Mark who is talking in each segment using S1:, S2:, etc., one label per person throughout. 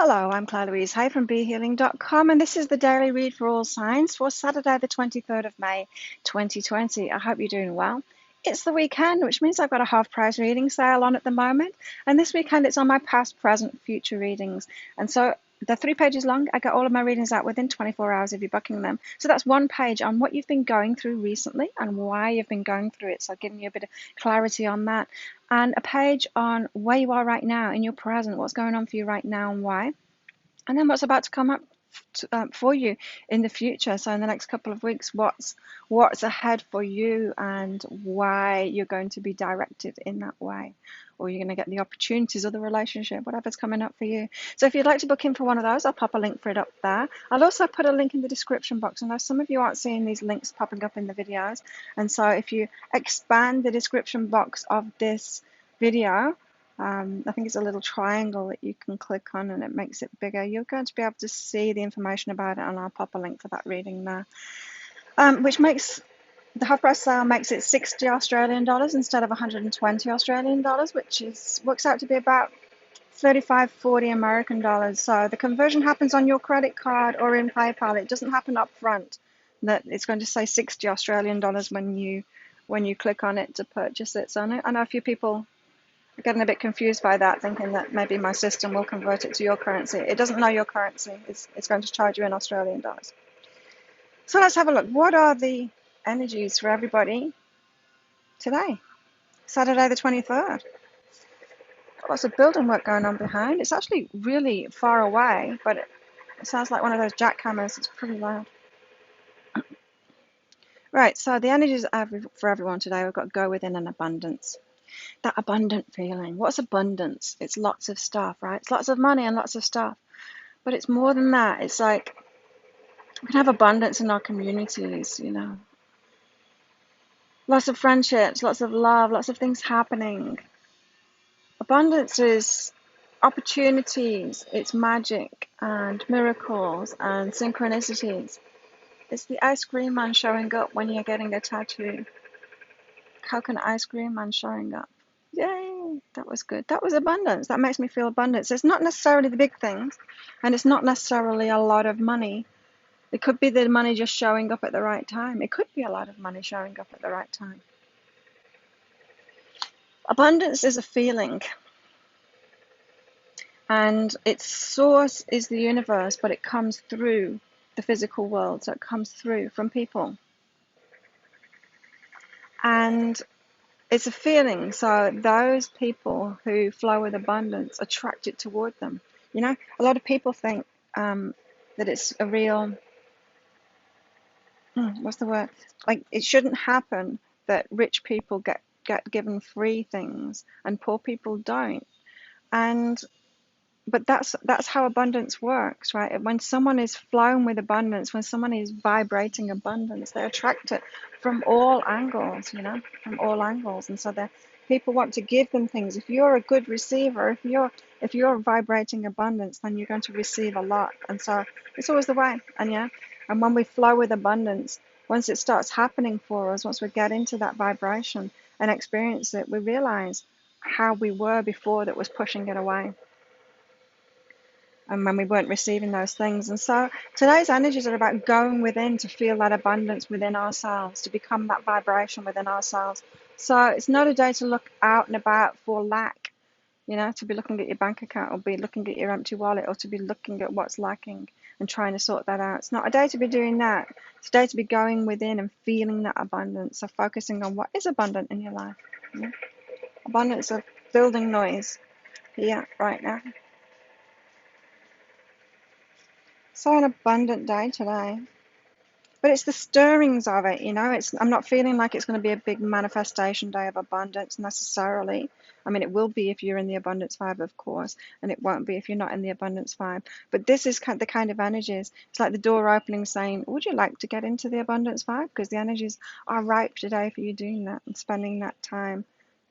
S1: Hello, I'm Claire Louise Hay from BeHealing.com, and this is the daily read for all signs for Saturday, the 23rd of May, 2020. I hope you're doing well. It's the weekend, which means I've got a half price reading sale on at the moment, and this weekend it's on my past, present, future readings. And so they're 3 pages long. I get all of my readings out within 24 hours if you're booking them. So that's one page on what you've been going through recently and why you've been going through it. So giving you a bit of clarity on that. And a page on where you are right now in your present, what's going on for you right now and why. And then what's about to come up for you in the future. So in the next couple of weeks, what's ahead for you and why you're going to be directed in that way, or you're going to get the opportunities of the relationship, whatever's coming up for you. So if you'd like to book in for one of those, I'll pop a link for it up there. I'll also put a link in the description box. I know some of you aren't seeing these links popping up in the videos, and so if you expand the description box of this video, I think it's a little triangle that you can click on and it makes it bigger. You're going to be able to see the information about it, and I'll pop a link for that reading there. Which makes the half price sale makes it 60 Australian dollars instead of 120 Australian dollars, which works out to be about 35-40 American dollars. So the conversion happens on your credit card or in PayPal. It doesn't happen up front. That it's going to say 60 Australian dollars when you click on it to purchase it. So I know a few people getting a bit confused by that, thinking that maybe my system will convert it to your currency. It doesn't know your currency. It's going to charge you in Australian dollars. So let's have a look. What are the energies for everybody today, Saturday the 23rd? Lots of building work going on behind. It's actually really far away, but it sounds like one of those jackhammers. It's pretty loud. Right, so the energies for everyone today, we've got go within an abundance. That abundant feeling. What's abundance? It's lots of stuff, right? It's lots of money and lots of stuff. But it's more than that. It's like we can have abundance in our communities, Lots of friendships, lots of love, lots of things happening. Abundance is opportunities, it's magic and miracles and synchronicities. It's the ice cream man showing up when you're getting a tattoo. Coconut ice cream man showing up. Yay, that was good. That was abundance. That makes me feel abundance. It's not necessarily the big things, and it's not necessarily a lot of money. It could be the money just showing up at the right time. It could be a lot of money showing up at the right time. Abundance is a feeling, and its source is the universe, but it comes through the physical world, so it comes through from people. And it's a feeling, so those people who flow with abundance attract it toward them. A lot of people think that it's a real, what's the word? Like, it shouldn't happen that rich people get given free things and poor people don't. But that's how abundance works, right? When someone is flowing with abundance, when someone is vibrating abundance, they attract it from all angles, from all angles. And so people want to give them things. If you're a good receiver, if you're vibrating abundance, then you're going to receive a lot. And so it's always the way. And when we flow with abundance, once it starts happening for us, once we get into that vibration and experience it, we realize how we were before that was pushing it away, and when we weren't receiving those things. And so today's energies are about going within to feel that abundance within ourselves, to become that vibration within ourselves. So it's not a day to look out and about for lack, to be looking at your bank account or be looking at your empty wallet or to be looking at what's lacking and trying to sort that out. It's not a day to be doing that. It's a day to be going within and feeling that abundance. So focusing on what is abundant in your life. Abundance of building noise here right now. So an abundant day today, but it's the stirrings of it, I'm not feeling like it's going to be a big manifestation day of abundance necessarily. I mean, it will be if you're in the abundance vibe, of course, and it won't be if you're not in the abundance vibe. But this is the kind of energies. It's like the door opening saying, would you like to get into the abundance vibe? Because the energies are ripe today for you doing that and spending that time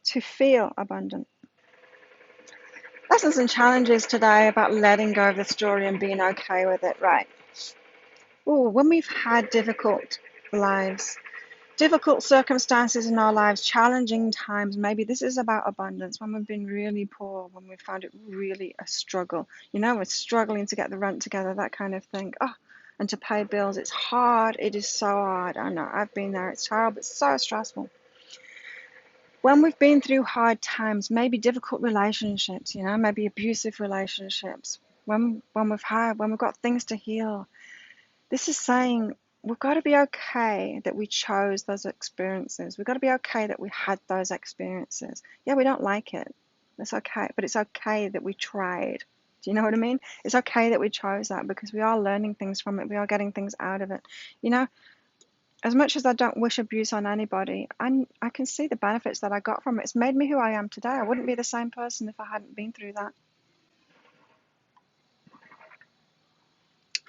S1: to feel abundant. Lessons and challenges today about letting go of the story and being okay with it, right? When we've had difficult lives, difficult circumstances in our lives, challenging times. Maybe this is about abundance, when we've been really poor, when we've found it really a struggle. We're struggling to get the rent together, that kind of thing. Oh, and to pay bills. It's hard. It is so hard. I know. I've been there. It's terrible. It's so stressful. When we've been through hard times, maybe difficult relationships, maybe abusive relationships, when we've got things to heal, this is saying we've got to be okay that we chose those experiences. We've got to be okay that we had those experiences. Yeah, we don't like it. That's okay, but it's okay that we tried. Do you know what I mean? It's okay that we chose that, because we are learning things from it. We are getting things out of it. As much as I don't wish abuse on anybody, I can see the benefits that I got from it. It's made me who I am today. I wouldn't be the same person if I hadn't been through that.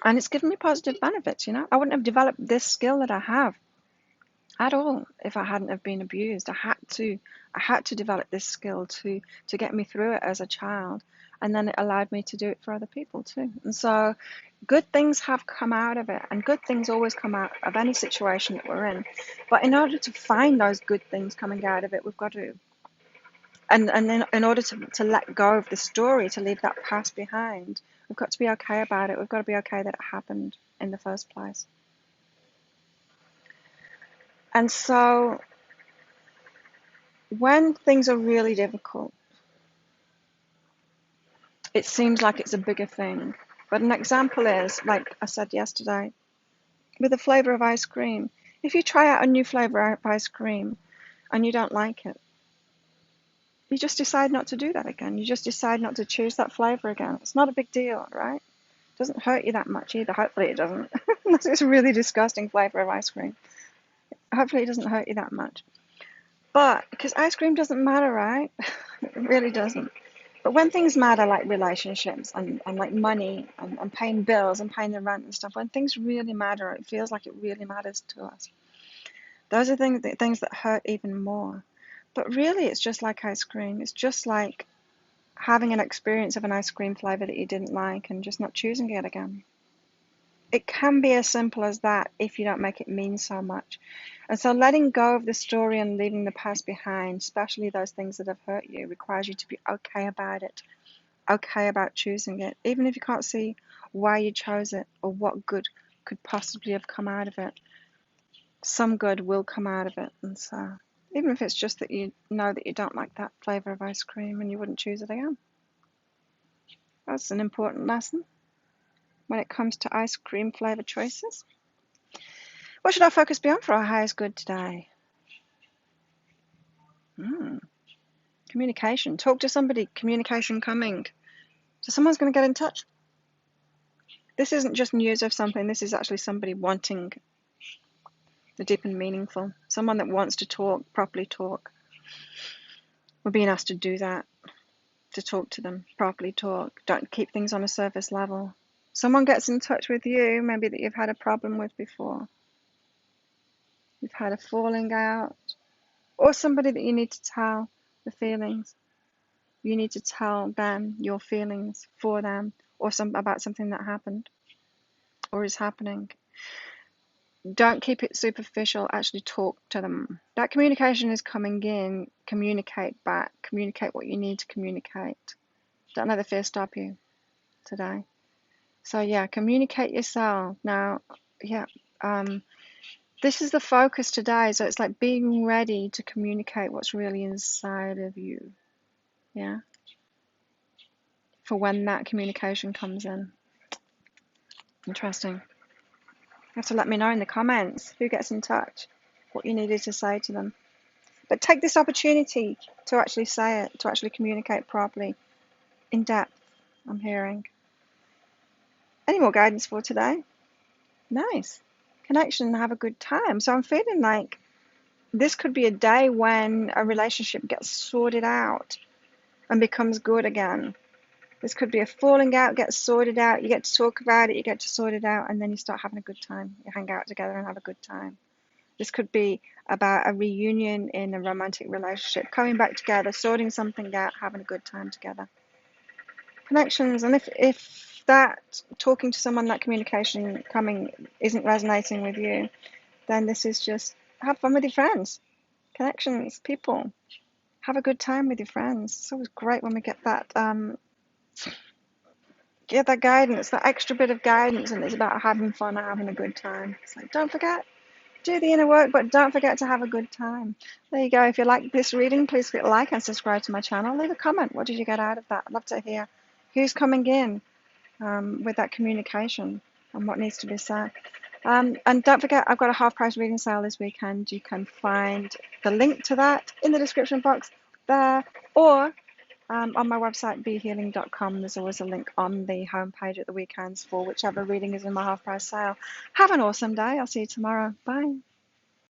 S1: And it's given me positive benefits, I wouldn't have developed this skill that I have at all if I hadn't have been abused. I had to develop this skill to get me through it as a child, and then it allowed me to do it for other people too. And so good things have come out of it, and good things always come out of any situation that we're in. But in order to find those good things coming out of it, we've got to, and then in order to let go of the story, to leave that past behind, we've got to be okay about it. We've got to be okay that it happened in the first place. And so when things are really difficult, it seems like it's a bigger thing. But an example is, like I said yesterday, with the flavor of ice cream. If you try out a new flavor of ice cream and you don't like it, you just decide not to do that again. You just decide not to choose that flavor again. It's not a big deal, right? It doesn't hurt you that much either. Hopefully it doesn't. Unless it's a really disgusting flavor of ice cream. Hopefully it doesn't hurt you that much. But because ice cream doesn't matter, right? It really doesn't. But when things matter, like relationships and like money and paying bills and paying the rent and stuff, when things really matter, it feels like it really matters to us. Those are things that hurt even more. But really, it's just like ice cream. It's just like having an experience of an ice cream flavor that you didn't like and just not choosing it again. It can be as simple as that if you don't make it mean so much. And so letting go of the story and leaving the past behind, especially those things that have hurt you, requires you to be okay about it, okay about choosing it, even if you can't see why you chose it or what good could possibly have come out of it. Some good will come out of it. And so even if it's just that you know that you don't like that flavor of ice cream and you wouldn't choose it again. That's an important lesson when it comes to ice cream flavor choices. What should our focus be on for our highest good today? Communication. Talk to somebody. Communication coming. So someone's going to get in touch. This isn't just news of something. This is actually somebody wanting the deep and meaningful. Someone that wants to talk, properly talk. We're being asked to do that, to talk to them, properly talk. Don't keep things on a surface level. Someone gets in touch with you, maybe that you've had a problem with before. You've had a falling out. Or somebody that you need to tell the feelings. You need to tell them your feelings for them, or about something that happened or is happening. Don't keep it superficial. Actually talk to them. That communication is coming in. Communicate back. Communicate what you need to communicate. Don't let the fear stop you today. So yeah, communicate yourself. Now, yeah, this is the focus today. So it's like being ready to communicate what's really inside of you. Yeah. For when that communication comes in. Interesting. You have to let me know in the comments who gets in touch, what you needed to say to them. But take this opportunity to actually say it, to actually communicate properly, in depth. I'm hearing. Any more guidance for today? Nice. Connection and have a good time. So I'm feeling like this could be a day when a relationship gets sorted out and becomes good again. This could be a falling out, gets sorted out, you get to talk about it, you get to sort it out, and then you start having a good time. You hang out together and have a good time. This could be about a reunion in a romantic relationship, coming back together, sorting something out, having a good time together. Connections, and if that talking to someone, that communication coming isn't resonating with you, then this is just have fun with your friends, connections, people. Have a good time with your friends. It's always great when we get that guidance, that extra bit of guidance, and it's about having fun and having a good time. It's like, don't forget, do the inner work, but don't forget to have a good time. There you go. If you like this reading, please click like and subscribe to my channel. Leave a comment. What did you get out of that? I'd love to hear who's coming in with that communication and what needs to be said. And don't forget, I've got a half price reading sale this weekend. You can find the link to that in the description box there, or on my website, behealing.com. There's always a link on the homepage at the weekends for whichever reading is in my half price sale. Have an awesome day. I'll see you tomorrow. Bye.